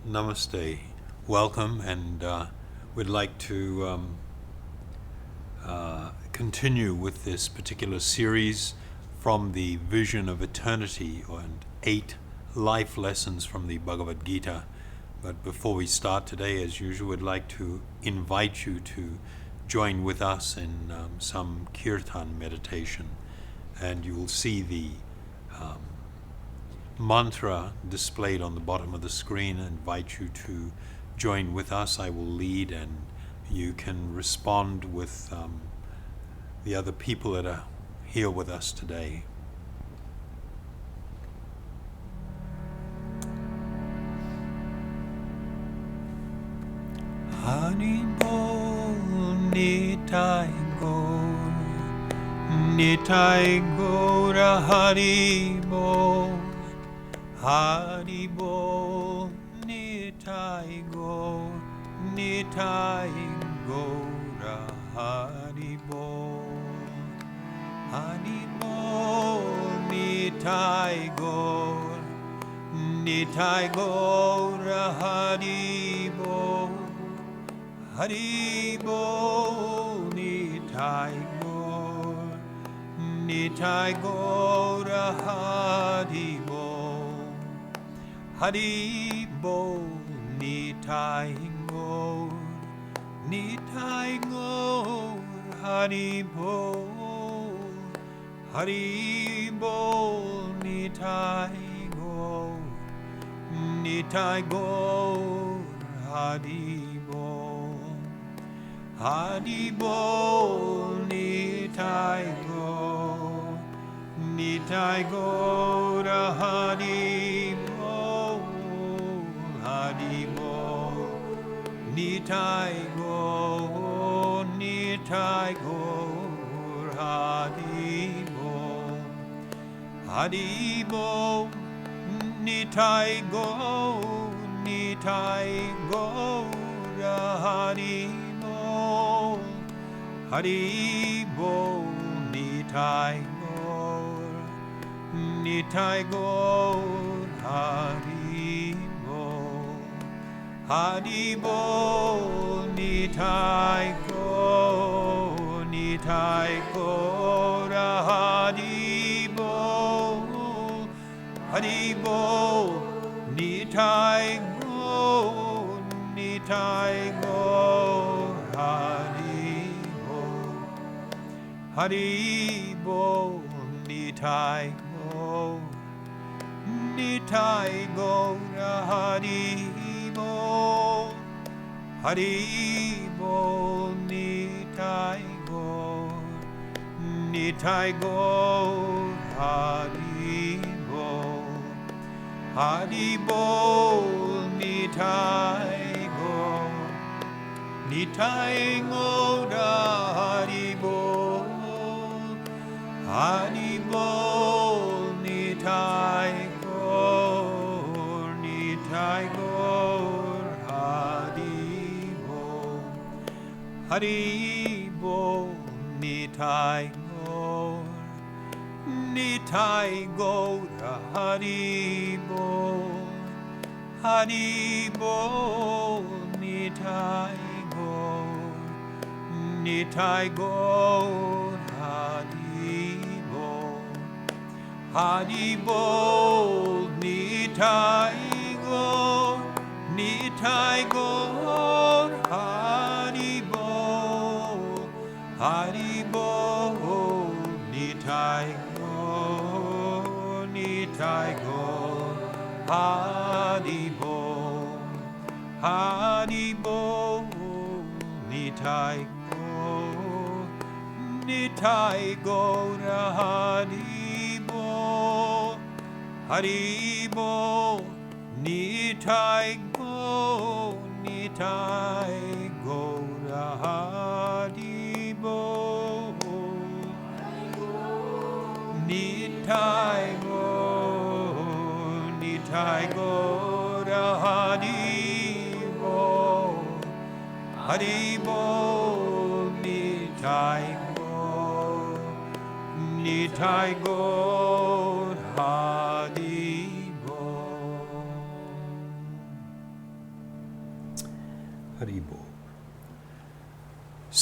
Namaste. Welcome, and we'd like to continue with this particular series from the Vision of Eternity and 8 life lessons from the Bhagavad Gita. But before we start today, as usual, we'd like to invite you to join with us in some kirtan meditation, and you will see the mantra displayed on the bottom of the screen. I invite you to join with us. I will lead, and you can respond with the other people that are here with us today. Hari Bol Nitai Gaur, Nitai Gaura Hari Bol, Hari Bol Nitai Gaur, Nitai Gaura Hari Bol, Hari Bol Nitai Gaur, Nitai Gaura Hari Bol, Hari Bol Nitai Gaur, Nitai Gaura Hari Bol, Hari Bol Nitai Gaur, Nitai Gaur Hari Bol, Hari Bol Nitai Gaur, Nitai Gaur Hari Bol, Hari Bol Nitai Gaur, Nitai Gaur Hari Bol, Hari Bol Nitai Gaur, Nitai Gaur Hari Bol, Hari Bol Nitai Gaur, Nitai Gaur Hari Bol, Hari Bol Nitai Gaur, Nitai Gaur Hari Bol, Hari Bol Nitai Gaur, Nitai Gaur Hari Bol, Hari Bol Nitai Gaur, Nitai Gaur Hari Bol, Hari Bol Nitai Gaur, Nitai Gaur Hari Bol, Hari Bol Nitai Gaur, Nitai Gaur Hari Bol, Hari Bol Nitai Gaur, Nitai Gaur Hari Bol, Hari Bol Nitai Gaur, Nitai Gaur Hari Bol, Hari Bol Nitai Gaur, Nitai Gaur Hari Bol, Hari Bol Nitai Gaur, Nitai Gaur Hari Bol, Hari Bol Nitai Gaur, Nitai Gaur Hari Bol, Hari Bol Nitai Gaur, Nitai Gaur Hari Bol, Hari Bol Nitai Gaur, Nitai Gaur Hari Bol, Hari Bol Nitai Gaur, Nitai Gaur Hari Bol, Nitai Gaur, Nitai Gaur Hari Bol, Hari Bol Nitai Gaur, Nitai Gaur Hari Bol.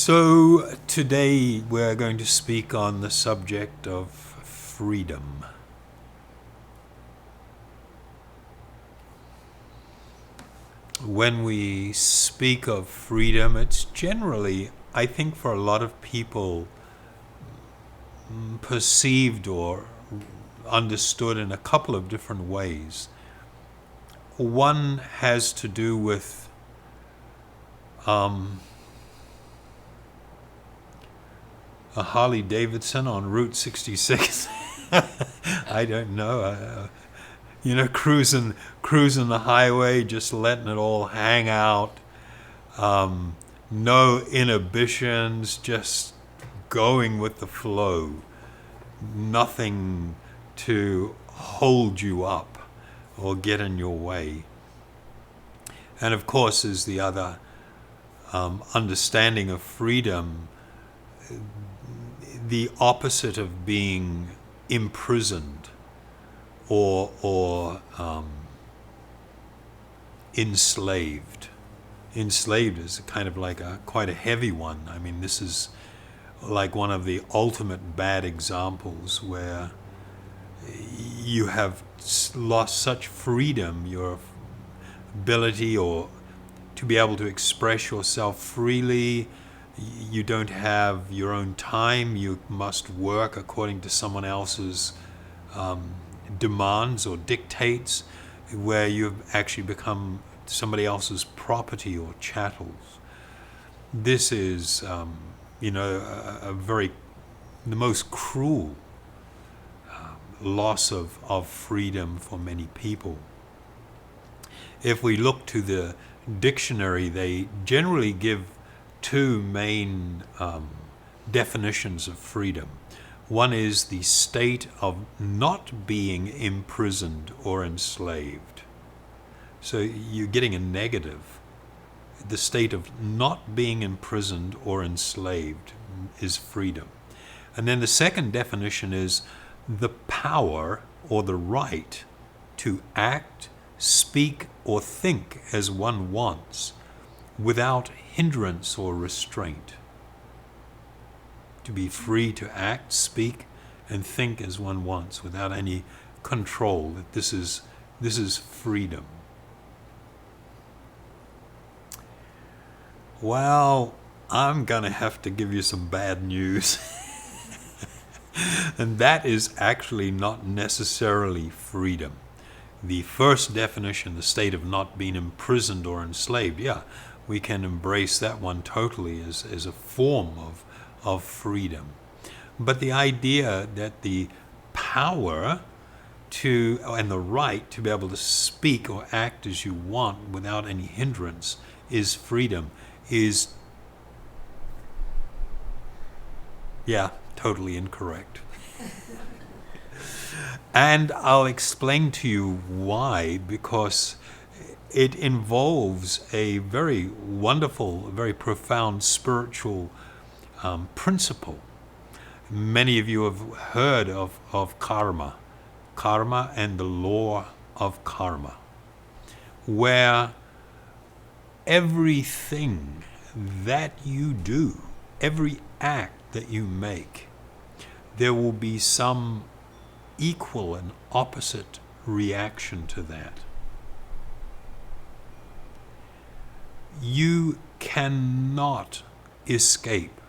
So today we're going to speak on the subject of freedom. When we speak of freedom, it's generally, I think for a lot of people, perceived or understood in a couple of different ways. One has to do with a Harley Davidson on Route 66. I don't know. Cruising the highway, just letting it all hang out. No inhibitions, just going with the flow. Nothing to hold you up or get in your way. And of course, is the other understanding of freedom, the opposite of being imprisoned or enslaved. Enslaved is kind of like quite a heavy one. I mean, this is like one of the ultimate bad examples where you have lost such freedom, your ability or to be able to express yourself freely. You don't have your own time. You must work according to someone else's demands or dictates, where you've actually become somebody else's property or chattels. This is, the most cruel loss of freedom for many people. If we look to the dictionary, they generally give two main definitions of freedom. One is the state of not being imprisoned or enslaved. So you're getting a negative. The state of not being imprisoned or enslaved is freedom. And then the second definition is the power or the right to act, speak, or think as one wants without hindrance or restraint. To be free to act, speak, and think as one wants without any control. That this is freedom. Well, I'm gonna have to give you some bad news. And that is actually not necessarily freedom. The first definition, the state of not being imprisoned or enslaved, we can embrace that one totally as a form of freedom. But the idea that the power to and the right to be able to speak or act as you want without any hindrance is freedom is totally incorrect. And I'll explain to you why, because it involves a very wonderful, very profound spiritual principle. Many of you have heard of karma and the law of karma, where everything that you do, every act that you make, there will be some equal and opposite reaction to that. You cannot escape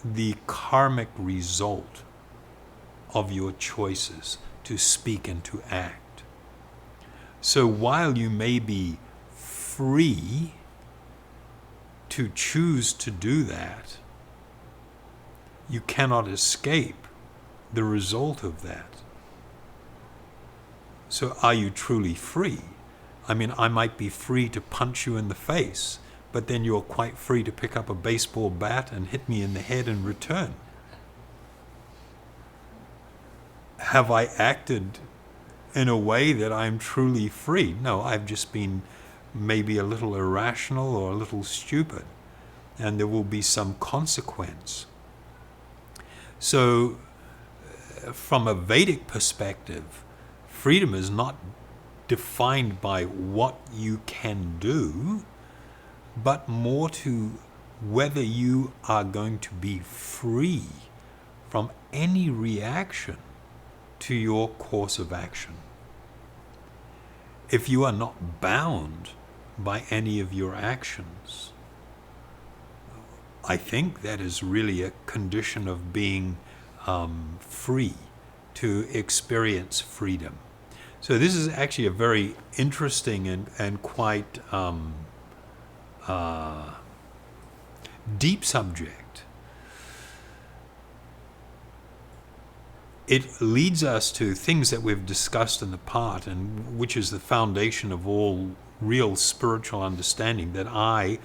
the karmic result of your choices to speak and to act. So while you may be free to choose to do that, you cannot escape the result of that. So are you truly free? I mean, I might be free to punch you in the face, but then you're quite free to pick up a baseball bat and hit me in the head in return. Have I acted in a way that I'm truly free? No, I've just been maybe a little irrational or a little stupid, and there will be some consequence. So, from a Vedic perspective, freedom is not defined by what you can do, but more to whether you are going to be free from any reaction to your course of action. If you are not bound by any of your actions, I think that is really a condition of being free, to experience freedom. So this is actually a very interesting and quite deep subject. It leads us to things that we've discussed in the past, and which is the foundation of all real spiritual understanding, that I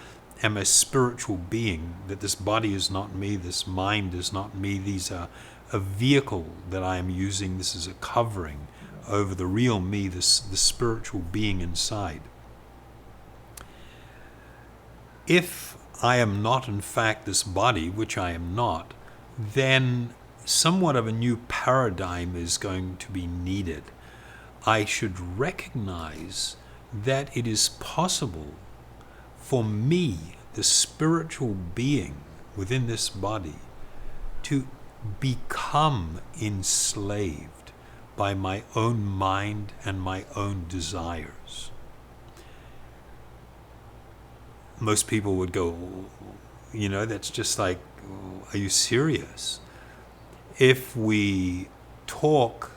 am a spiritual being, that this body is not me, this mind is not me, these are a vehicle that I am using, this is a covering over the real me, the spiritual being inside. If I am not in fact this body, which I am not, then somewhat of a new paradigm is going to be needed. I should recognize that it is possible for me, the spiritual being within this body, to become enslaved by my own mind and my own desires. Most people would go, that's just like, are you serious? If we talk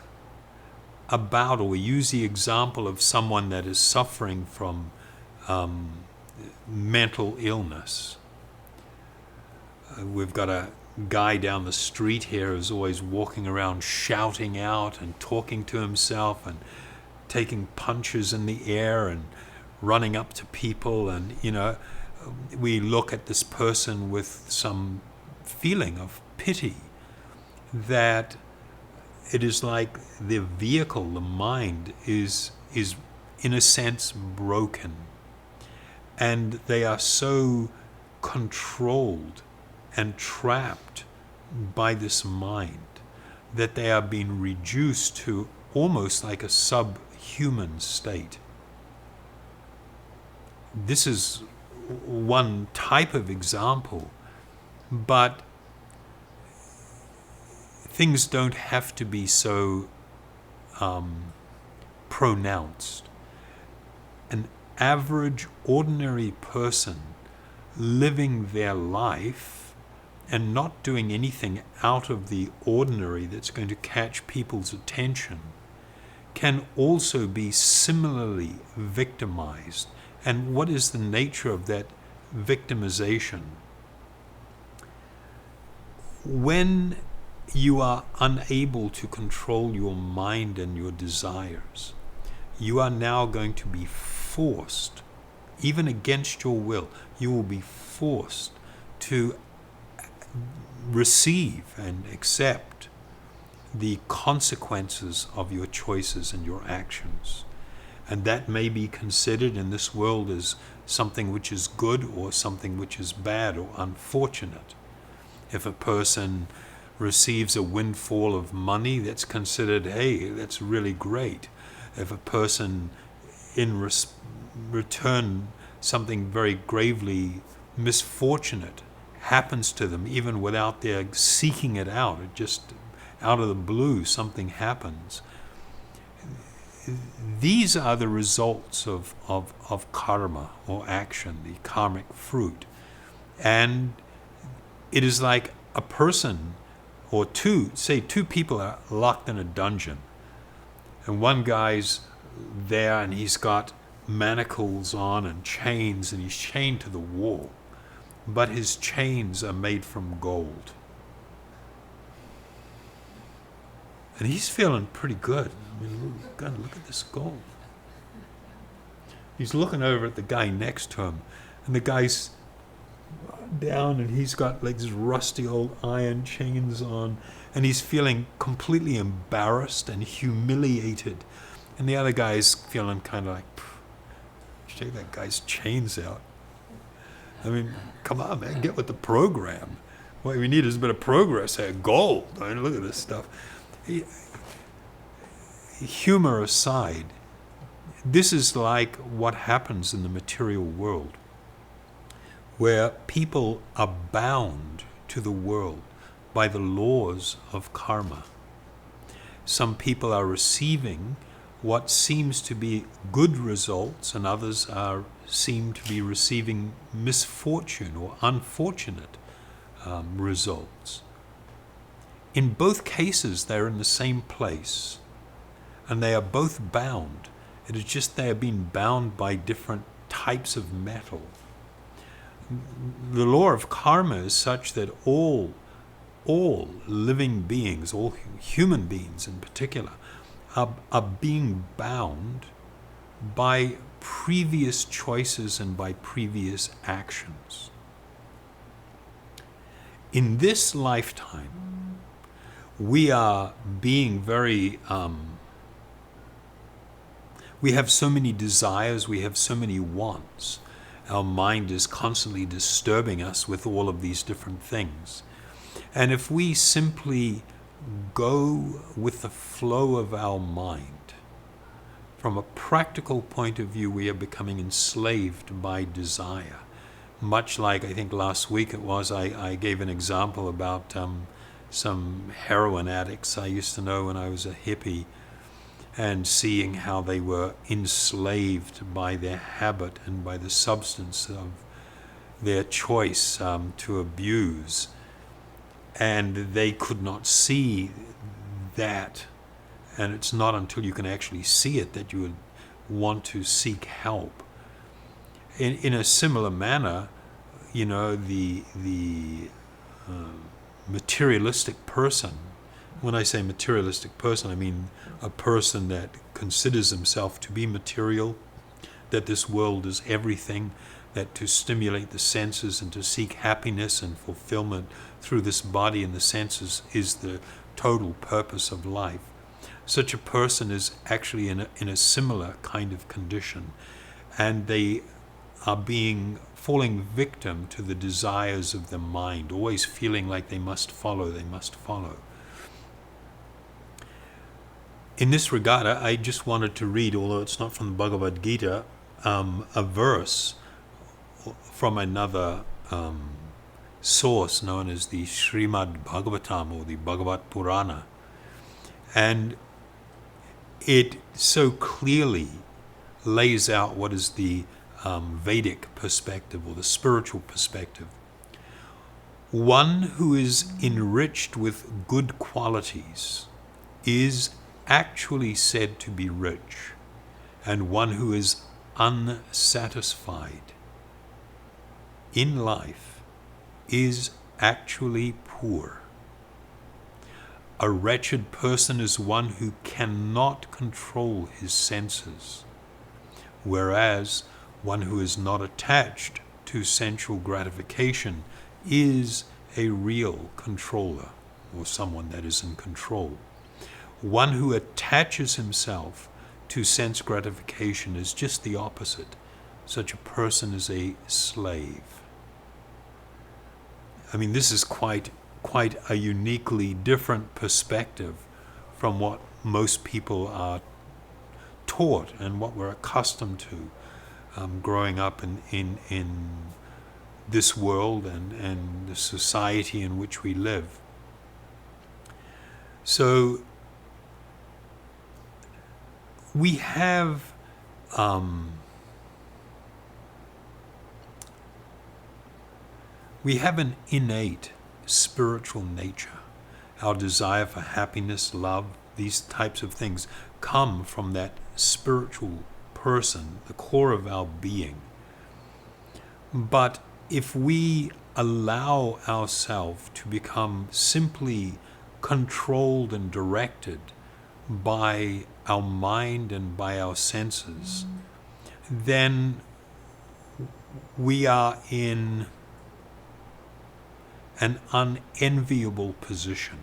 about, or we use the example of someone that is suffering from mental illness, we've got a guy down the street here who's always walking around shouting out and talking to himself and taking punches in the air and running up to people, and we look at this person with some feeling of pity, that it is like the vehicle, the mind, is in a sense broken, and they are so controlled and trapped by this mind that they are being reduced to almost like a subhuman state. This is one type of example, but things don't have to be so pronounced. An average, ordinary person living their life and not doing anything out of the ordinary that's going to catch people's attention can also be similarly victimized. And what is the nature of that victimization? When you are unable to control your mind and your desires, you are now going to be forced, even against your will, you will be forced to receive and accept the consequences of your choices and your actions. And that may be considered in this world as something which is good or something which is bad or unfortunate. If a person receives a windfall of money, that's considered, hey, that's really great. If a person in return, something very gravely misfortunate happens to them, even without their seeking it out, it just out of the blue something happens. These are the results of karma or action, the karmic fruit. And it is like a person or two people are locked in a dungeon, and one guy's there and he's got manacles on and chains, and he's chained to the wall, but his chains are made from gold. And he's feeling pretty good. I mean, God, look at this gold. He's looking over at the guy next to him, and the guy's down and he's got like these rusty old iron chains on, and he's feeling completely embarrassed and humiliated. And the other guy's feeling kind of like, take that guy's chains out. I mean, come on, man, get with the program. What we need is a bit of progress here. Gold. I mean, look at this stuff. Humor aside, this is like what happens in the material world. where people are bound to the world by the laws of karma. Some people are receiving what seems to be good results, and others seem to be receiving misfortune or unfortunate results. In both cases, they're in the same place, and they are both bound. It is just they are being bound by different types of metal. The law of karma is such that all living beings, all human beings in particular, are being bound by previous choices and by previous actions. In this lifetime, we are being very, we have so many desires, we have so many wants. Our mind is constantly disturbing us with all of these different things. And if we simply go with the flow of our mind, from a practical point of view, we are becoming enslaved by desire. Much like, I think last week it was, I gave an example about some heroin addicts I used to know when I was a hippie, and seeing how they were enslaved by their habit and by the substance of their choice to abuse. And they could not see that. And it's not until you can actually see it that you would want to seek help. In a similar manner, you know, the materialistic person, when I say materialistic person, I mean a person that considers himself to be material, that this world is everything, that to stimulate the senses and to seek happiness and fulfillment through this body and the senses is the total purpose of life. Such a person is actually in a similar kind of condition, and they are falling victim to the desires of the mind, always feeling like they must follow. In this regard, I just wanted to read, although it's not from the Bhagavad Gita, a verse from another source known as the Srimad Bhagavatam or the Bhagavad Purana. And it so clearly lays out what is the Vedic perspective or the spiritual perspective. One who is enriched with good qualities is actually said to be rich, and one who is unsatisfied in life is actually poor. A wretched person is one who cannot control his senses, whereas one who is not attached to sensual gratification is a real controller, or someone that is in control. One who attaches himself to sense gratification is just the opposite. Such a person is a slave. I mean, this is quite a uniquely different perspective from what most people are taught and what we're accustomed to growing up in this world and the society in which we live. So we have an innate spiritual nature. Our desire for happiness, love, these types of things come from that spiritual person, the core of our being. But if we allow ourselves to become simply controlled and directed by our mind and by our senses, then we are in an unenviable position.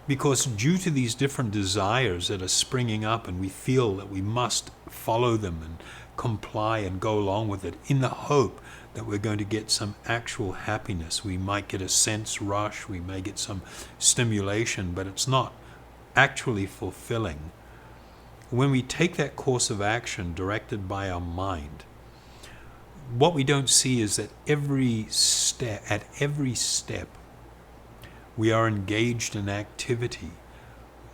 Because due to these different desires that are springing up, and we feel that we must follow them and comply and go along with it in the hope that we're going to get some actual happiness. We might get a sense rush, we may get some stimulation, but it's not actually fulfilling. When we take that course of action directed by our mind, what we don't see is that at every step, we are engaged in activity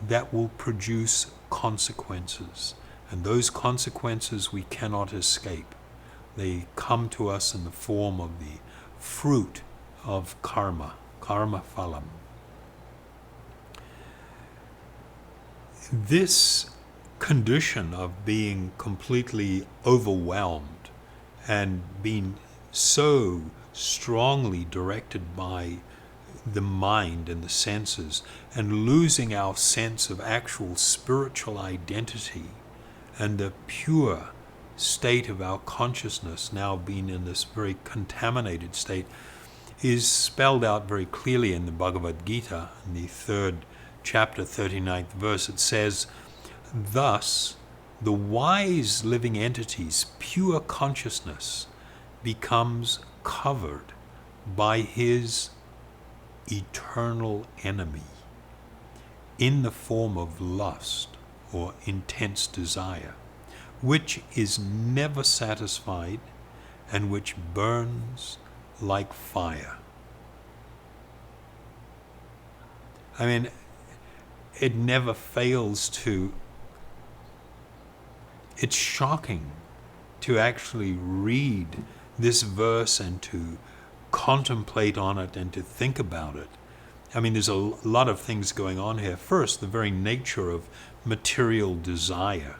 that will produce consequences. And those consequences we cannot escape. They come to us in the form of the fruit of karma phalam. This condition of being completely overwhelmed and being so strongly directed by the mind and the senses, and losing our sense of actual spiritual identity and the pure state of our consciousness, now being in this very contaminated state, is spelled out very clearly in the Bhagavad Gita, in the 3rd chapter, 39th verse. It says, "Thus, the wise living entity's pure consciousness becomes covered by his eternal enemy in the form of lust or intense desire, which is never satisfied and which burns like fire." I mean, it never fails to... It's shocking to actually read this verse and to contemplate on it and to think about it. I mean, there's a lot of things going on here. First, the very nature of material desire.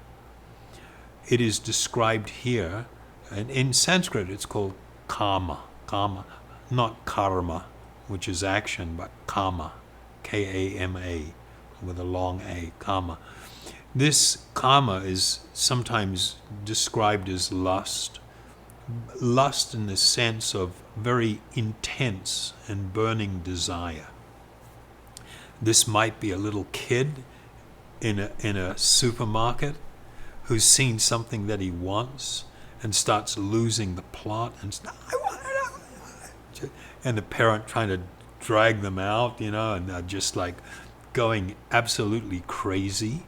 It is described here, and in Sanskrit it's called kama, not karma, which is action, but kama, K-A-M-A, with a long A, kama. This kama is sometimes described as lust in the sense of very intense and burning desire. This might be a little kid in a supermarket who's seen something that he wants and starts losing the plot and the parent trying to drag them out, and they're just like going absolutely crazy.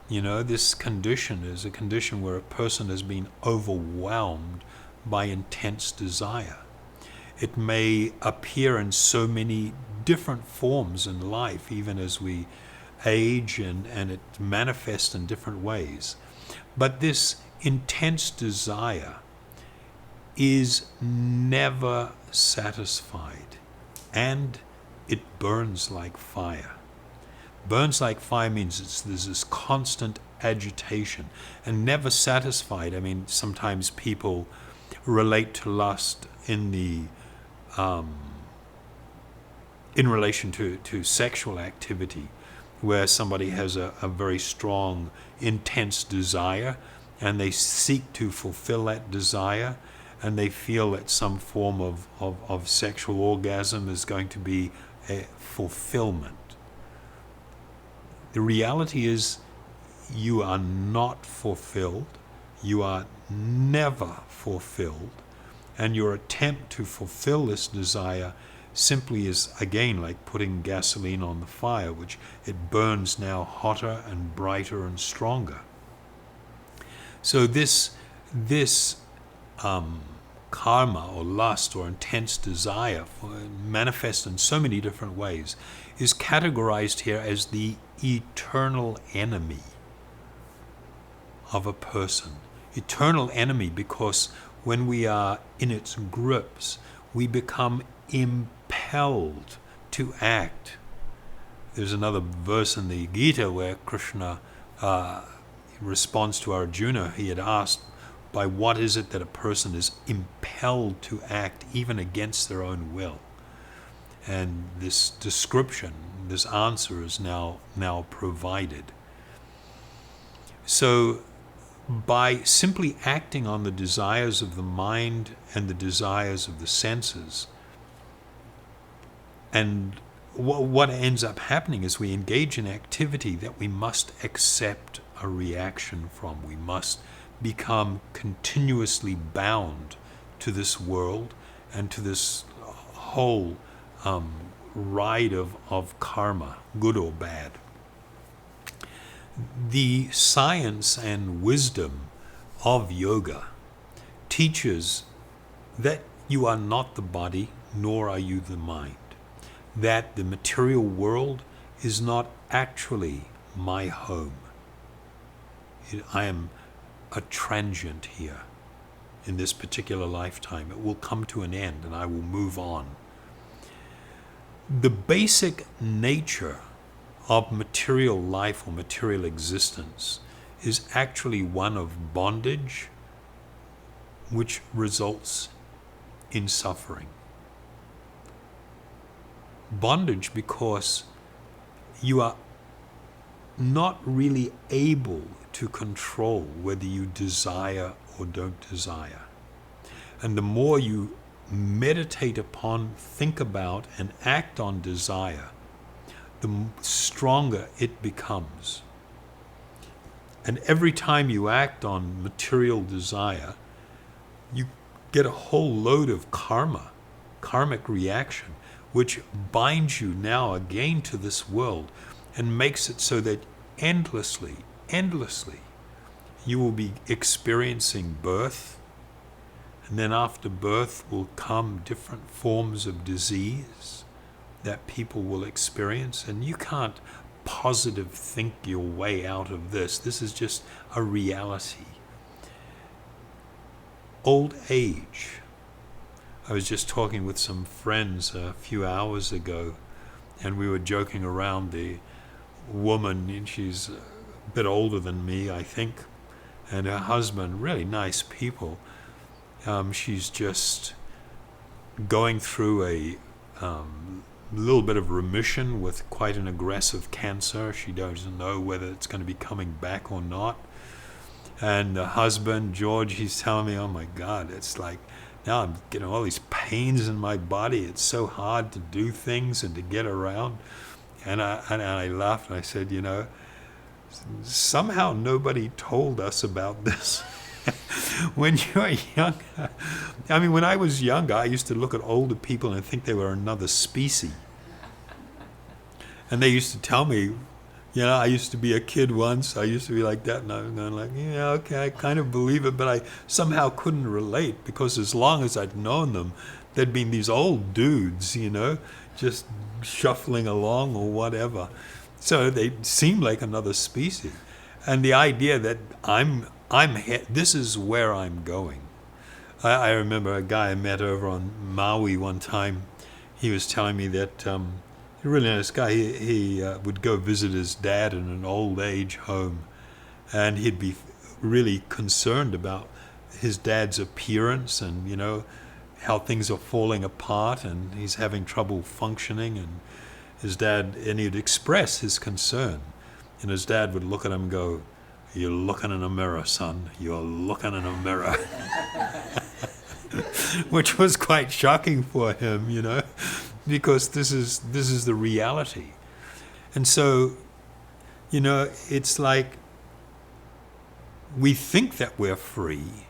This condition is a condition where a person has been overwhelmed by intense desire. It may appear in so many different forms in life, even as we age, and it manifests in different ways. But this intense desire is never satisfied, and it burns like fire. Burns like fire means there's this constant agitation and never satisfied. I mean, sometimes people relate to lust in relation to sexual activity, where somebody has a very strong, intense desire, and they seek to fulfill that desire, and they feel that some form of sexual orgasm is going to be a fulfillment. The reality is, you are not fulfilled, you are never fulfilled, and your attempt to fulfill this desire simply is, again, like putting gasoline on the fire, which it burns now hotter and brighter and stronger. So this karma or lust or intense desire, manifest in so many different ways, is categorized here as the eternal enemy of a person. Eternal enemy because when we are in its grips, we become impelled to act. There's another verse in the Gita where Krishna responds to Arjuna. He had asked, by what is it that a person is impelled to act even against their own will? And this description, this answer is now provided. So by simply acting on the desires of the mind and the desires of the senses, and what ends up happening is we engage in activity that we must accept a reaction from. We must become continuously bound to this world and to this whole ride of karma, good or bad. The science and wisdom of yoga teaches that you are not the body, nor are you the mind. That the material world is not actually my home. I am a transient here in this particular lifetime. It will come to an end and I will move on. The basic nature of material life or material existence is actually one of bondage, which results in suffering. Bondage because you are not really able to control whether you desire or don't desire. And the more you meditate upon, think about, and act on desire, the stronger it becomes. And every time you act on material desire, you get a whole load of karmic reaction, which binds you now again to this world and makes it so that endlessly, you will be experiencing birth, and then after birth will come different forms of disease that people will experience, and you can't positive think your way out of this. This is just a reality. Old age. I was just talking with some friends a few hours ago, and we were joking around. The woman, and she's a bit older than me, I think, and her husband, really nice people. She's just going through a little bit of remission with quite an aggressive cancer. She doesn't know whether it's going to be coming back or not. And the husband, George, he's telling me, oh my God, it's like, now I'm getting all these pains in my body. It's so hard to do things and to get around. And I laughed and I said, you know, somehow nobody told us about this. When you're young, I mean, when I was younger, I used to look at older people and think they were another species. And they used to tell me, you know, I used to be a kid once, I used to be like that, and I was going like, yeah, okay, I kind of believe it, but I somehow couldn't relate, because as long as I'd known them, there'd been these old dudes, you know, just shuffling along or whatever. So they seemed like another species. And the idea that this is where I'm going. I remember a guy I met over on Maui one time. He was telling me that a really nice guy. He would go visit his dad in an old age home, and he'd be really concerned about his dad's appearance and, you know, how things are falling apart and he's having trouble functioning. And his dad, and he'd express his concern, and his dad would look at him and go, "You're looking in a mirror, son. You're looking in a mirror." Which was quite shocking for him, you know, because this is the reality. And so, you know, it's like we think that we're free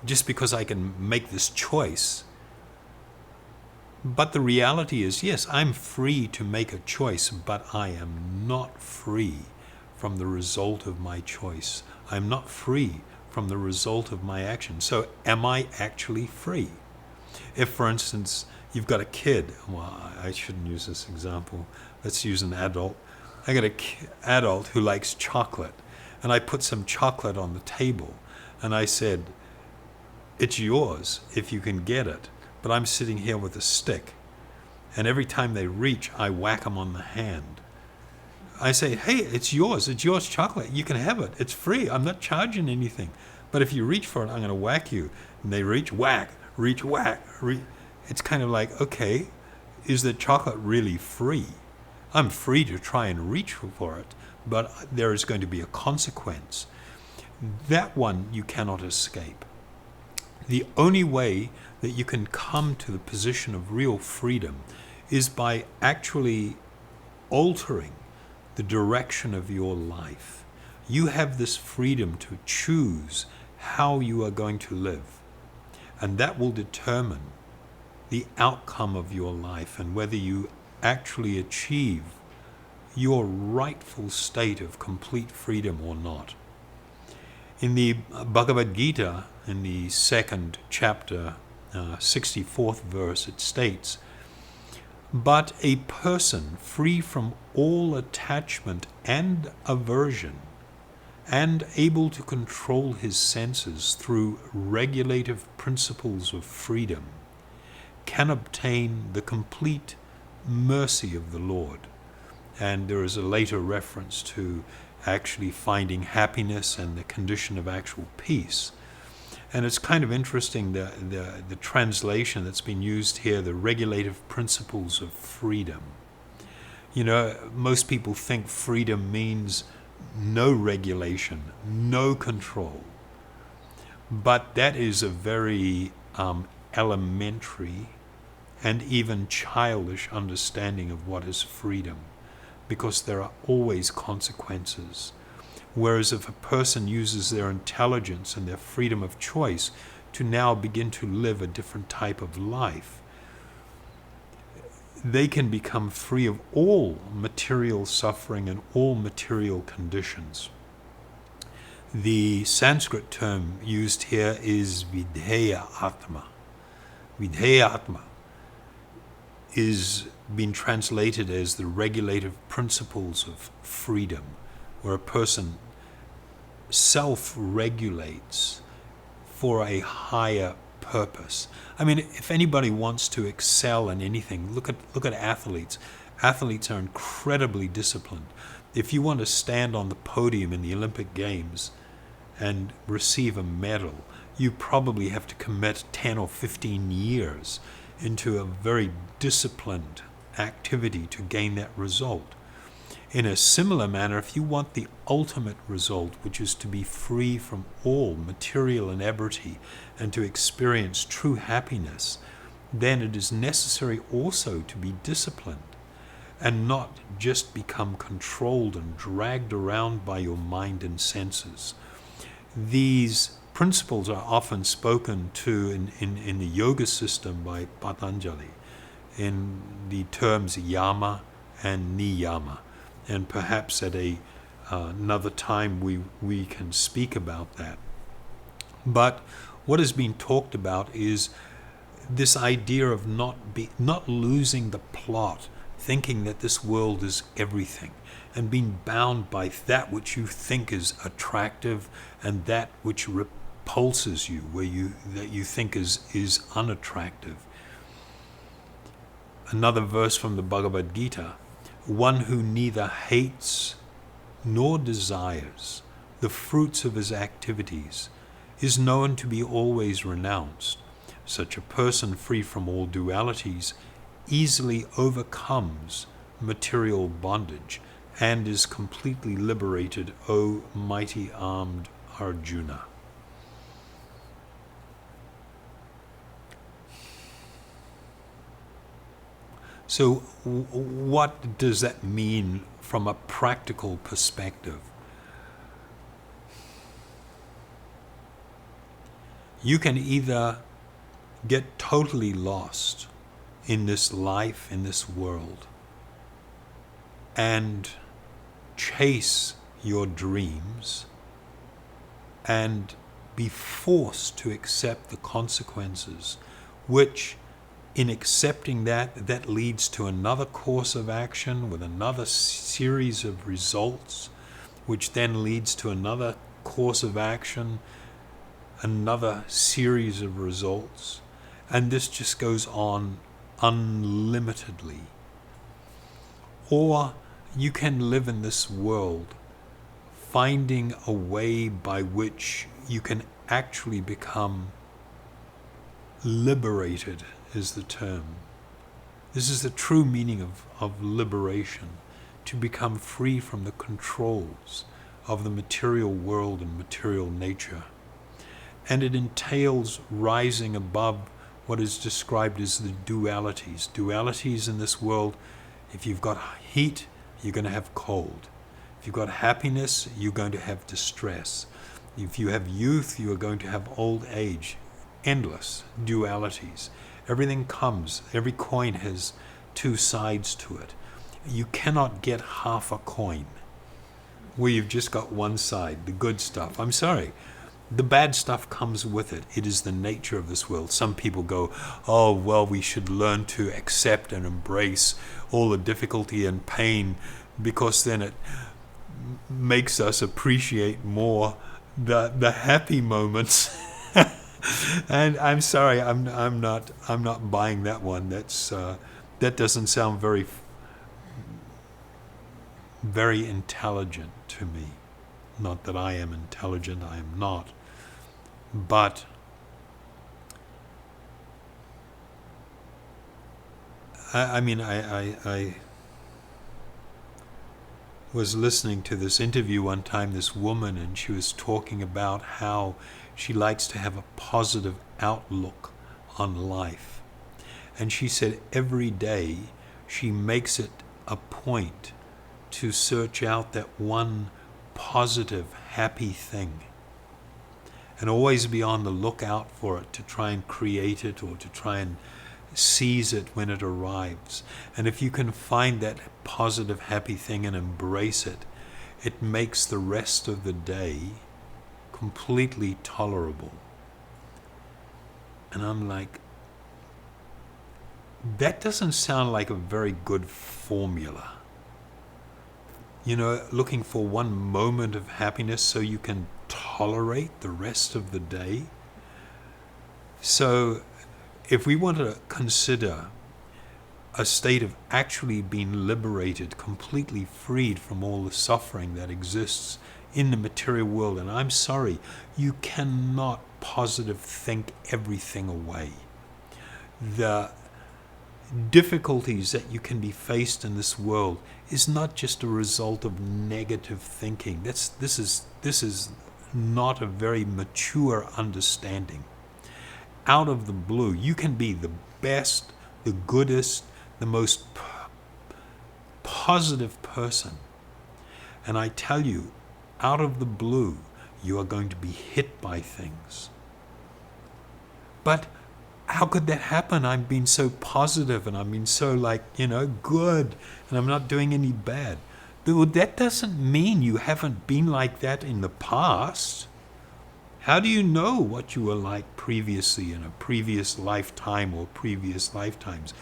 just because I can make this choice. But the reality is, yes, I'm free to make a choice, but I am not free from the result of my choice. I'm not free from the result of my action. So am I actually free? If, for instance, you've got a kid, well, I shouldn't use this example. Let's use an adult. I got an adult who likes chocolate, and I put some chocolate on the table, and I said, it's yours if you can get it, but I'm sitting here with a stick, and every time they reach, I whack them on the hand. I say, hey, it's yours chocolate, you can have it, it's free, I'm not charging anything, but if you reach for it, I'm going to whack you. And they reach, whack, reach, whack. It's kind of like, okay, is the chocolate really free? I'm free to try and reach for it, but there is going to be a consequence. That one you cannot escape. The only way that you can come to the position of real freedom is by actually altering the direction of your life. You have this freedom to choose how you are going to live, and that will determine the outcome of your life and whether you actually achieve your rightful state of complete freedom or not. In the Bhagavad Gita, in the second chapter, 64th verse, it states, "But a person free from all attachment and aversion, and able to control his senses through regulative principles of freedom, can obtain the complete mercy of the Lord." And there is a later reference to actually finding happiness and the condition of actual peace. And it's kind of interesting, the translation that's been used here, the regulative principles of freedom. You know, most people think freedom means no regulation, no control. But that is a very elementary and even childish understanding of what is freedom, because there are always consequences. Whereas if a person uses their intelligence and their freedom of choice to now begin to live a different type of life, they can become free of all material suffering and all material conditions. The Sanskrit term used here is Vidheya Atma. Vidheya Atma is being translated as the regulative principles of freedom, where a person self-regulates for a higher purpose. I mean, if anybody wants to excel in anything, look at athletes. Athletes are incredibly disciplined. If you want to stand on the podium in the Olympic Games and receive a medal, you probably have to commit 10 or 15 years into a very disciplined activity to gain that result. In a similar manner, if you want the ultimate result, which is to be free from all material inebriety and to experience true happiness, then it is necessary also to be disciplined and not just become controlled and dragged around by your mind and senses. These principles are often spoken to in the yoga system by Patanjali in the terms yama and niyama. And perhaps at another time we can speak about that. But what is being talked about is this idea of not losing the plot, thinking that this world is everything, and being bound by that which you think is attractive and that which repulses you, that you think is unattractive. Another verse from the Bhagavad Gita: "One who neither hates nor desires the fruits of his activities is known to be always renounced. Such a person, free from all dualities, easily overcomes material bondage and is completely liberated, O mighty armed Arjuna." So what does that mean from a practical perspective? You can either get totally lost in this life, in this world, and chase your dreams and be forced to accept the consequences, which in accepting that leads to another course of action with another series of results, which then leads to another course of action, another series of results, and this just goes on unlimitedly. Or you can live in this world finding a way by which you can actually become liberated, is the term. This is the true meaning of liberation, to become free from the controls of the material world and material nature. And it entails rising above what is described as the dualities. Dualities in this world: if you've got heat, you're going to have cold. If you've got happiness, you're going to have distress. If you have youth, you are going to have old age. Endless dualities. Everything comes, every coin has two sides to it. You cannot get half a coin where you've just got one side, the good stuff. I'm sorry, the bad stuff comes with it. It is the nature of this world. Some people go, oh, well, we should learn to accept and embrace all the difficulty and pain, because then it makes us appreciate more the happy moments. And I'm sorry, I'm not buying that one. That doesn't sound very intelligent to me. Not that I am intelligent, I am not. But I was listening to this interview one time, this woman, and she was talking about how she likes to have a positive outlook on life. And she said every day she makes it a point to search out that one positive, happy thing, and always be on the lookout for it, to try and create it or to try and seize it when it arrives. And if you can find that positive, happy thing and embrace it, it makes the rest of the day completely tolerable. And I'm like, that doesn't sound like a very good formula. You know, looking for one moment of happiness so you can tolerate the rest of the day. So if we want to consider a state of actually being liberated, completely freed from all the suffering that exists in the material world, and I'm sorry, you cannot positive think everything away. The difficulties that you can be faced in this world is not just a result of negative thinking. This is not a very mature understanding. Out of the blue, you can be the best, the goodest, the most positive person. And I tell you, out of the blue, you are going to be hit by things. But how could that happen? I've been so positive and I've been so good, and I'm not doing any bad. That doesn't mean you haven't been like that in the past. How do you know what you were like previously, in a previous lifetime or previous lifetimes?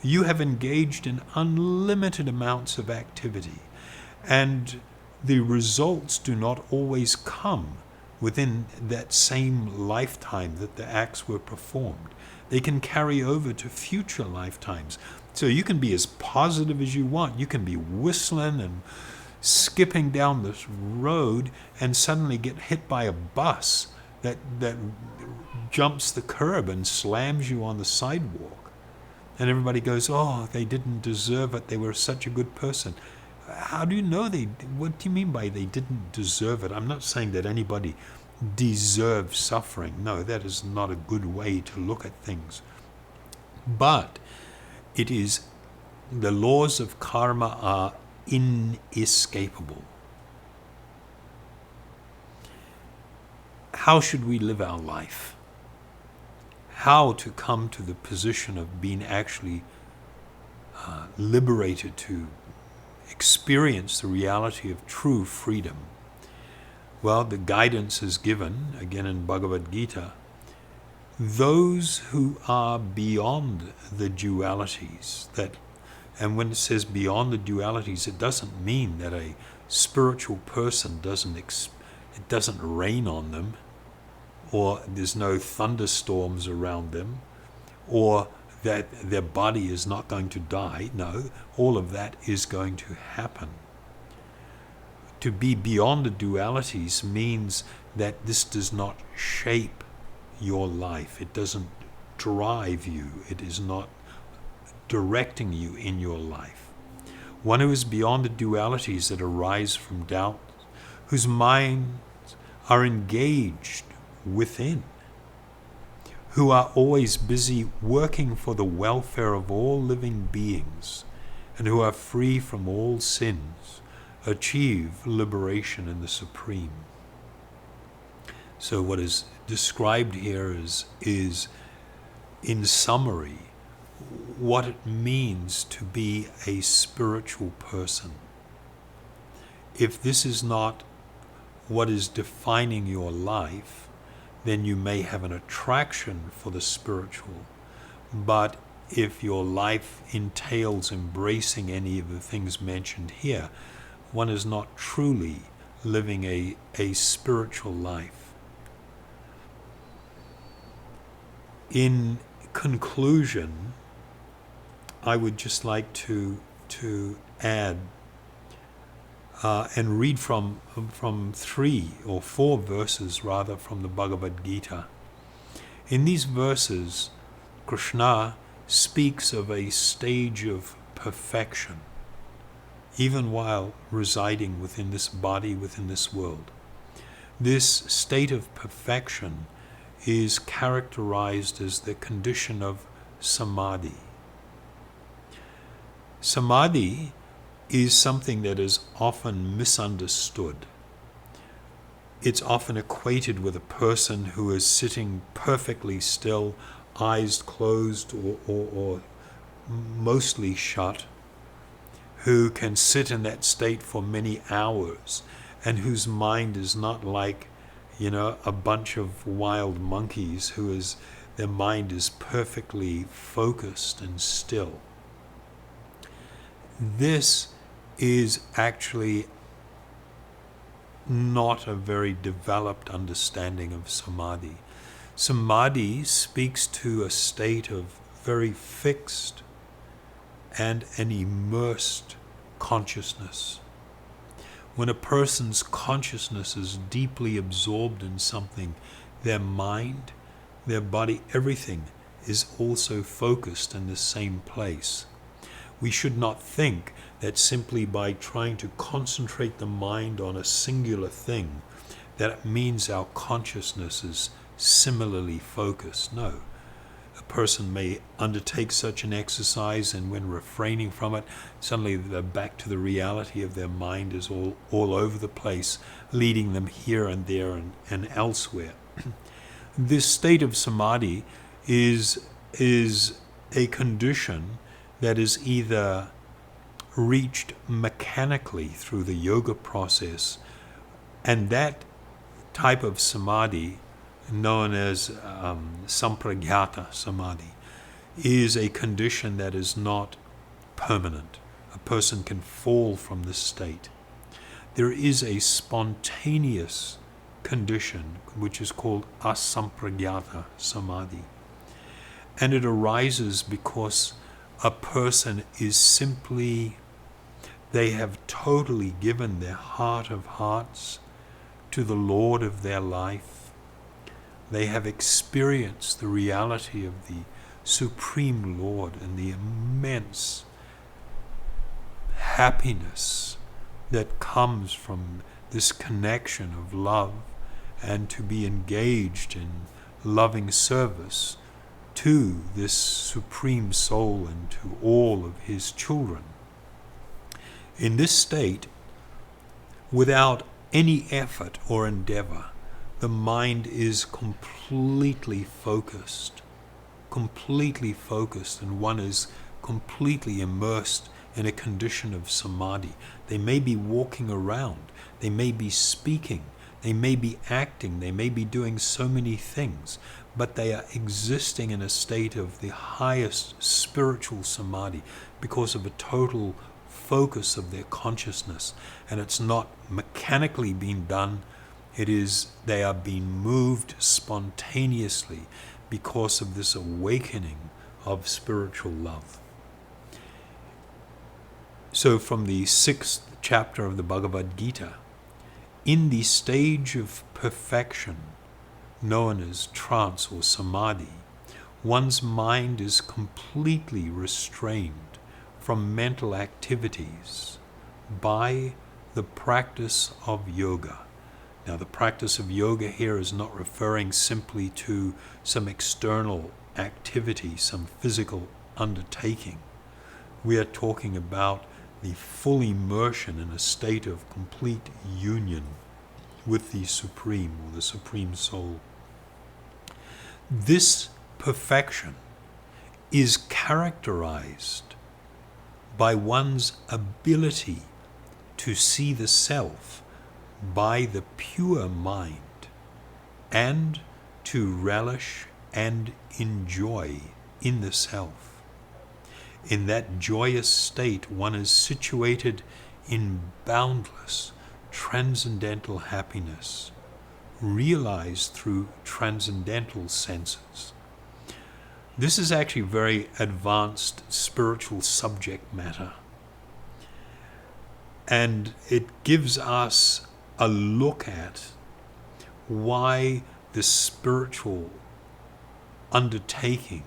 You have engaged in unlimited amounts of activity, and the results do not always come within that same lifetime that the acts were performed. They can carry over to future lifetimes. So you can be as positive as you want. You can be whistling and skipping down this road and suddenly get hit by a bus that jumps the curb and slams you on the sidewalk. And everybody goes, oh, they didn't deserve it. They were such a good person. How do you know what do you mean by they didn't deserve it? I'm not saying that anybody deserve suffering. No, that is not a good way to look at things. But it is, the laws of karma are inescapable. How should we live our life? How to come to the position of being actually liberated, to experience the reality of true freedom? Well, the guidance is given, again in Bhagavad Gita. Those who are beyond the dualities, and when it says beyond the dualities, it doesn't mean that a spiritual person it doesn't rain on them, or there's no thunderstorms around them, or that their body is not going to die. No, all of that is going to happen. To be beyond the dualities means that this does not shape your life. It doesn't drive you. It is not directing you in your life. One who is beyond the dualities that arise from doubt, whose minds are engaged within, who are always busy working for the welfare of all living beings, and who are free from all sins, achieve liberation in the Supreme. So what is described here is in summary what it means to be a spiritual person. If this is not what is defining your life, then you may have an attraction for the spiritual. But if your life entails embracing any of the things mentioned here, one is not truly living a spiritual life. In conclusion, I would just like to add and read from 3 or 4 verses rather from the Bhagavad Gita. In these verses, Krishna speaks of a stage of perfection, even while residing within this body, within this world. This state of perfection is characterized as the condition of samadhi. Samadhi is something that is often misunderstood. It's often equated with a person who is sitting perfectly still, eyes closed or mostly shut, who can sit in that state for many hours and whose mind is not like, a bunch of wild monkeys their mind is perfectly focused and still. This is actually not a very developed understanding of samadhi. Samadhi speaks to a state of very fixed and an immersed consciousness. When a person's consciousness is deeply absorbed in something, their mind, their body, everything is also focused in the same place. We should not think that simply by trying to concentrate the mind on a singular thing, that it means our consciousness is similarly focused. No. A person may undertake such an exercise, and when refraining from it, suddenly they're back to the reality of their mind is all over the place, leading them here and there and elsewhere. This state of samadhi is a condition that is either reached mechanically through the yoga process, and that type of samadhi, known as sampragyata samadhi, is a condition that is not permanent. A person can fall from this state. There is a spontaneous condition which is called asampragyata samadhi, and it arises because a person is simply, they have totally given their heart of hearts to the Lord of their life. They have experienced the reality of the Supreme Lord and the immense happiness that comes from this connection of love and to be engaged in loving service to this Supreme Soul and to all of His children. In this state, without any effort or endeavor, the mind is completely focused, and one is completely immersed in a condition of samadhi. They may be walking around, they may be speaking, they may be acting, they may be doing so many things, but they are existing in a state of the highest spiritual samadhi because of a total focus of their consciousness. And it's not mechanically being done, it is they are being moved spontaneously because of this awakening of spiritual love. So from the 6th chapter of the Bhagavad Gita, in the stage of perfection known as trance or samadhi, one's mind is completely restrained from mental activities by the practice of yoga. Now, the practice of yoga here is not referring simply to some external activity, some physical undertaking. We are talking about the full immersion in a state of complete union with the Supreme or the Supreme Soul. This perfection is characterized by one's ability to see the self by the pure mind and to relish and enjoy in the self. In that joyous state, one is situated in boundless, transcendental happiness, realized through transcendental senses. This is actually very advanced spiritual subject matter. And it gives us a look at why the spiritual undertaking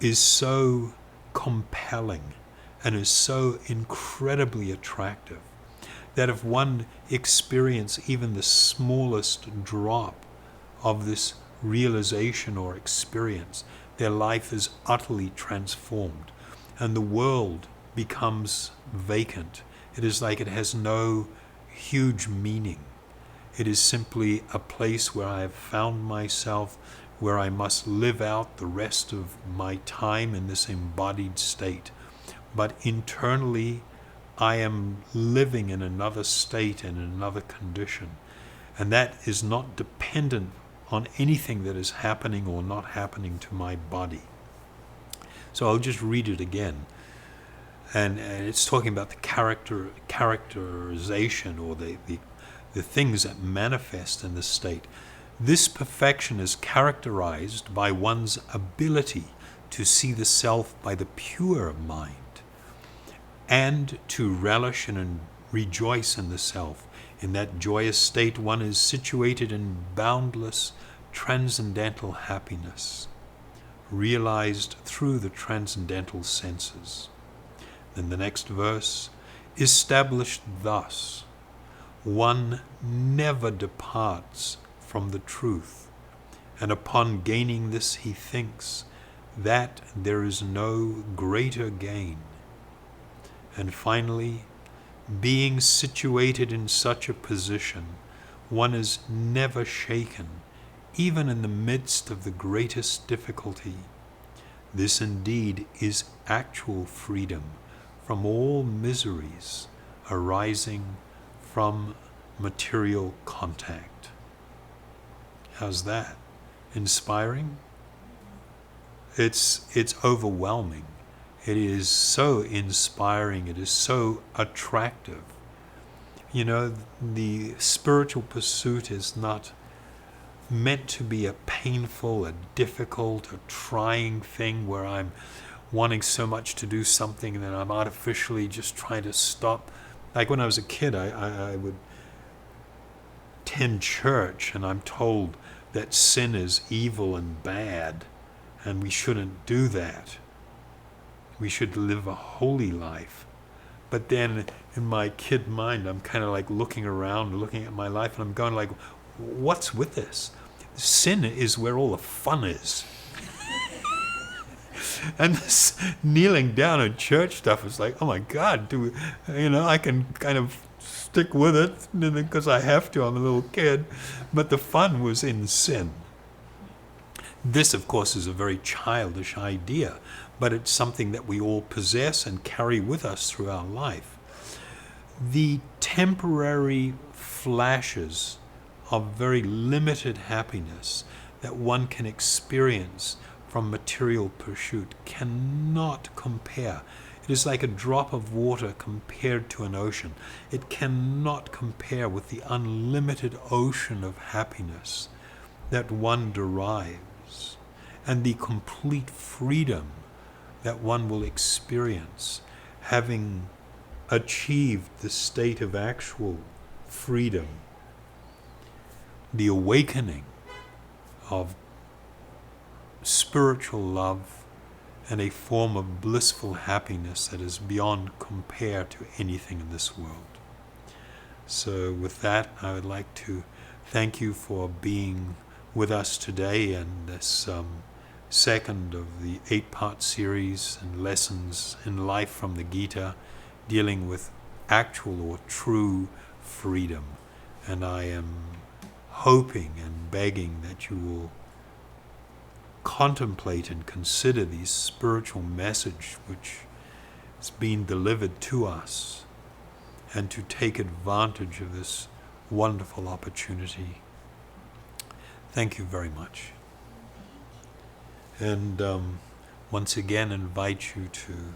is so compelling and is so incredibly attractive that if one experiences even the smallest drop of this realization or experience, their life is utterly transformed and the world becomes vacant. It is like it has no huge meaning. It is simply a place where I have found myself, where I must live out the rest of my time in this embodied state. But internally, I am living in another state and in another condition. And that is not dependent on anything that is happening or not happening to my body. So I'll just read it again. And it's talking about the characterization or the things that manifest in this state. This perfection is characterized by one's ability to see the self by the pure mind and to relish and rejoice in the self. In that joyous state, one is situated in boundless, transcendental happiness, realized through the transcendental senses. Then the next verse, established thus, one never departs from the truth, and upon gaining this he thinks that there is no greater gain. And finally, being situated in such a position, one is never shaken, even in the midst of the greatest difficulty. This indeed is actual freedom from all miseries arising from material contact. How's that? Inspiring? It's overwhelming. It is so inspiring. It is so attractive. You know, the spiritual pursuit is not meant to be a painful, a difficult, a trying thing where I'm wanting so much to do something and then I'm artificially just trying to stop. Like when I was a kid, I would attend church and I'm told that sin is evil and bad and we shouldn't do that. We should live a holy life. But then in my kid mind, I'm kind of like looking around, looking at my life, and I'm going like, what's with this? Sin is where all the fun is. And this kneeling down at church stuff is like, oh my God, I can kind of stick with it because I have to, I'm a little kid. But the fun was in sin. This, of course, is a very childish idea, but it's something that we all possess and carry with us through our life. The temporary flashes of very limited happiness that one can experience from material pursuit cannot compare. It is like a drop of water compared to an ocean. It cannot compare with the unlimited ocean of happiness that one derives and the complete freedom that one will experience having achieved the state of actual freedom, the awakening of spiritual love and a form of blissful happiness that is beyond compare to anything in this world. So with that, I would like to thank you for being with us today in this second of the 8-part series and lessons in life from the Gita, dealing with actual or true freedom. And I am hoping and begging that you will contemplate and consider the spiritual message which is being delivered to us, and to take advantage of this wonderful opportunity. Thank you very much. And once again invite you to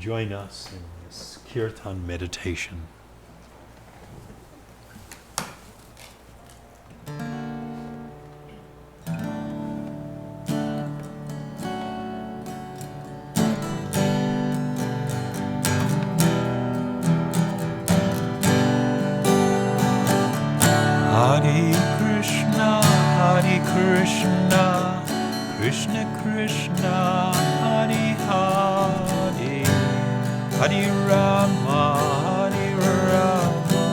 join us in this kirtan meditation. Hare Krishna, Krishna Krishna, Hare Hare, Hare Rama, Hare Rama,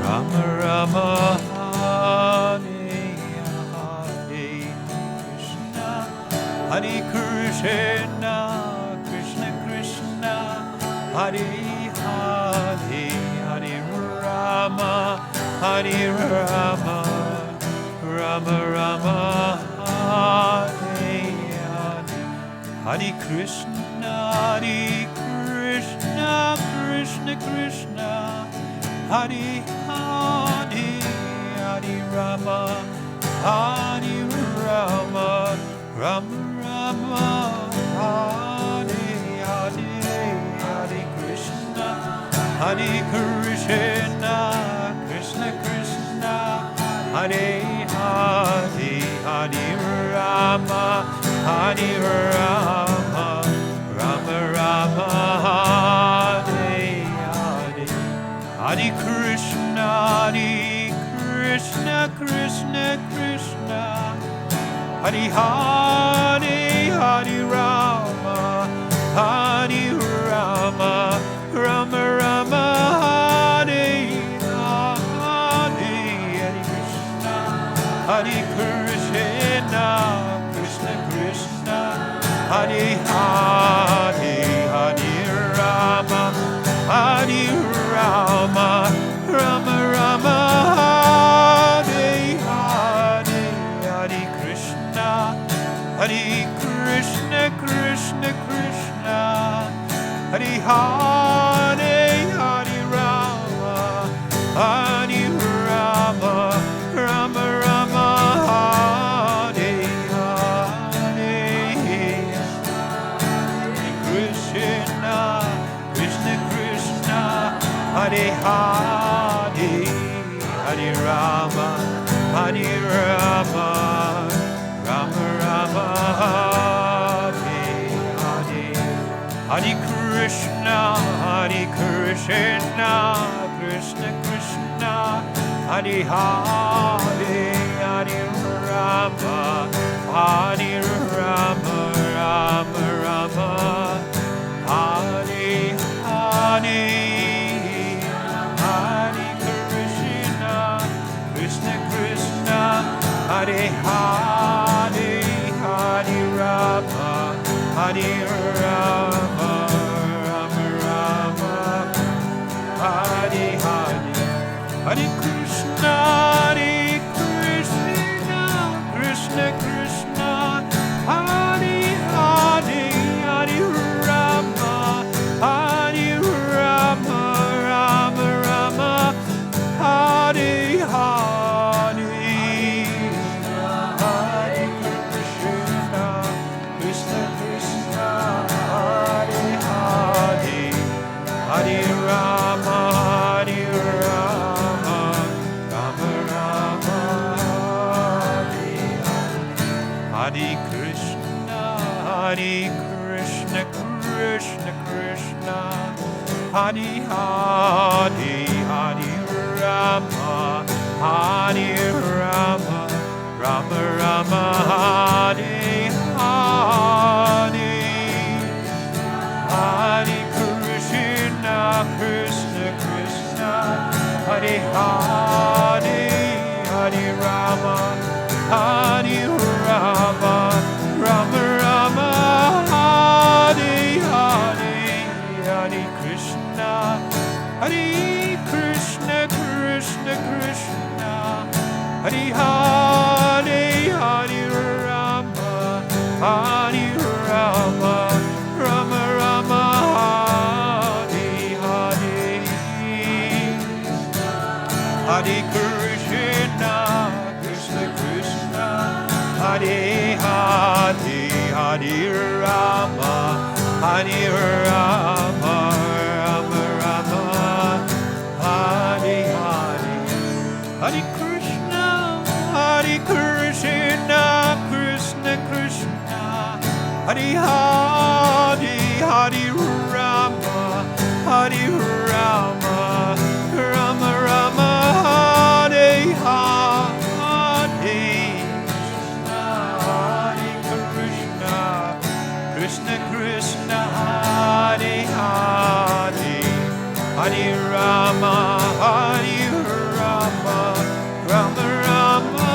Rama Rama, Hare Hare, Krishna, Hare Krishna, Krishna Krishna, Hare Hare, Hare Rama, Hare Rama, Rama Rama, Hare Hare, Hare Krishna, Krishna Krishna, Hare Hare, Hare Rama, Hare Rama, Rama Rama, Hare Hare, Hare Krishna, Krishna Krishna, Hare Hare, Hare Rama, Hare Rama, Rama Rama, Hare Hare, Hare Krishna, Krishna Krishna, Hare Hare, Hare Rama, Hare Rama, Rama Rama, Hare Hare Krishna, Krishna Krishna, Hare Hare, Hare Rama, Hare Rama, Rama Rama, Hare Hare, Hare Krishna, Krishna Krishna, Hare Hare, Hare Rama, Hare Rama, Rama Rama, Hare Hare, Krishna, Krishna Krishna, Hare Hare, Hare Rama, Hare Rama, Rama Rama, Hare Hare, Hare Krishna, Krishna Krishna, Hare Hare, Hare Rama, Hare Rama, Rama Rama, Hare Hare, Hare Krishna, Krishna Krishna, Hare Hare, Hare Rama, Hare Rama, Rama Rama, Hare Hare, Hare Krishna, Krishna Krishna, Hare Hare, Hare Rama, Hare Rama, Rama Rama, Hare Hare, Hare Krishna, Krishna Krishna, Hare Hare, Hare Rama, Hare Rama, Rama Rama, Hare Krishna, Krishna Krishna, Hare Hare, Hare Rama, Hare Rama, Rama Rama, Hare Hare, Hare Krishna, Krishna Krishna, Hare Hare, Hare Rama, Hare Rama, Rama Rama, Hare Hare, Hare Krishna, Krishna Krishna, Hare Hare, Hare Rama, Hare Rama, Rama Rama, Hare Hare, Hare Krishna, Krishna Hare Rama, Rama Rama, Hare Hare, Hare Krishna, Krishna Krishna, Hare Hare, Hare Rama, Hare Rama, Rama Rama, Hare Hare, Hare Krishna, Krishna Krishna, Hare Hare, Hare Rama, Hare Rama, Rama Rama,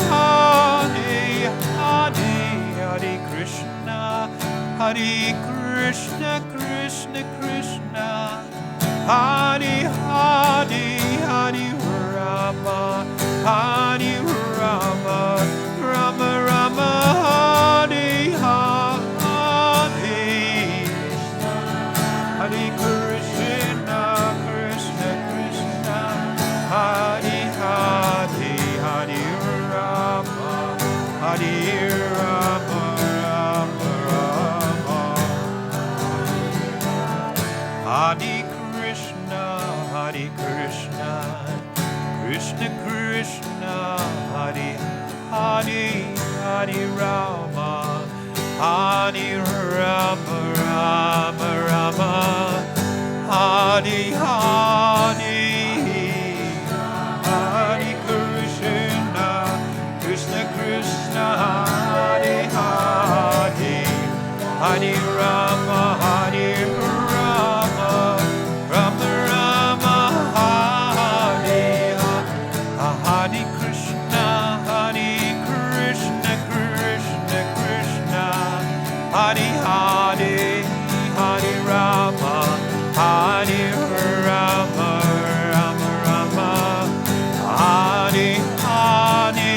Hare Hare, Hare Krishna, Krishna Krishna, Hare Hare, Hare Rama, Hare Rama, Rama Rama, Hare Hare, Hare Krishna, Krishna Krishna, Hare Hare, Hare Rama, Hare Rama, Rama Rama, Hare Krishna, Krishna Krishna, Hare Hare, Hare Rama, Hare Rama, Rama Rama, Hare Hare, Hare Krishna, Krishna Krishna, Hare Hare, Hare Rama, Hare Rama, Rama Rama, Hare Hare Krishna, Krishna Krishna, Hare Hare, Hare Rama, Hare Rama, Rama Rama, Hare Hare,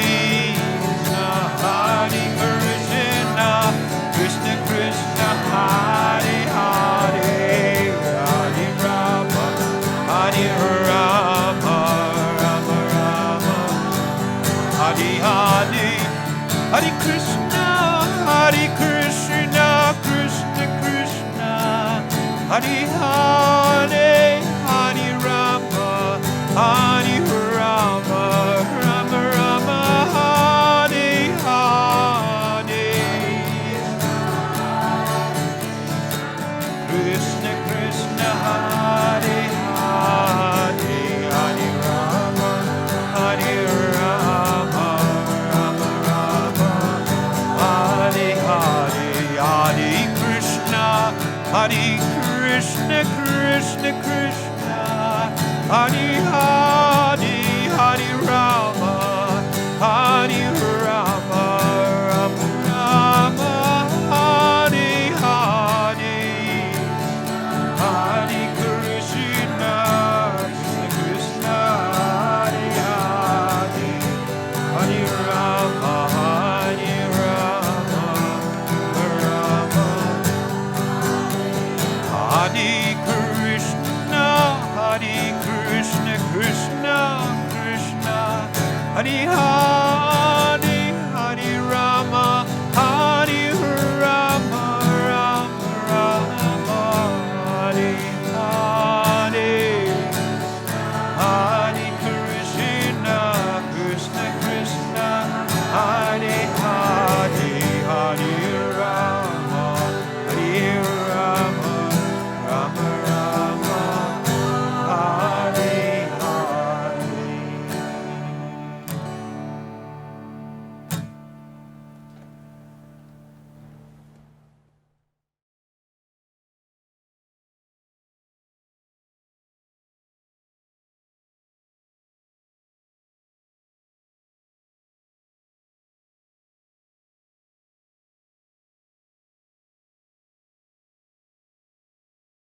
Hare Krishna, Krishna Krishna, Hare Hare, Hare Rama, Hare Rama, Rama Rama, Hare Hare, Hare Krishna, Krishna Krishna, Hare Hare, Hare Rama, Hare Rama, Rama Rama, Hare Hare, Krishna Krishna, Hare Hare, Hare Rama, Hare Rama, Rama Rama, Hare Hare, Hare Krishna, Krishna Krishna, Hare Hare, Hare Rama, Hare Rama, Rama Rama, Hare Hare, Hare Krishna, Krishna, Hare Hare, Hare Rama, Hare Rama, Rama, Hare Krishna, Krishna Krishna, Hare Hare.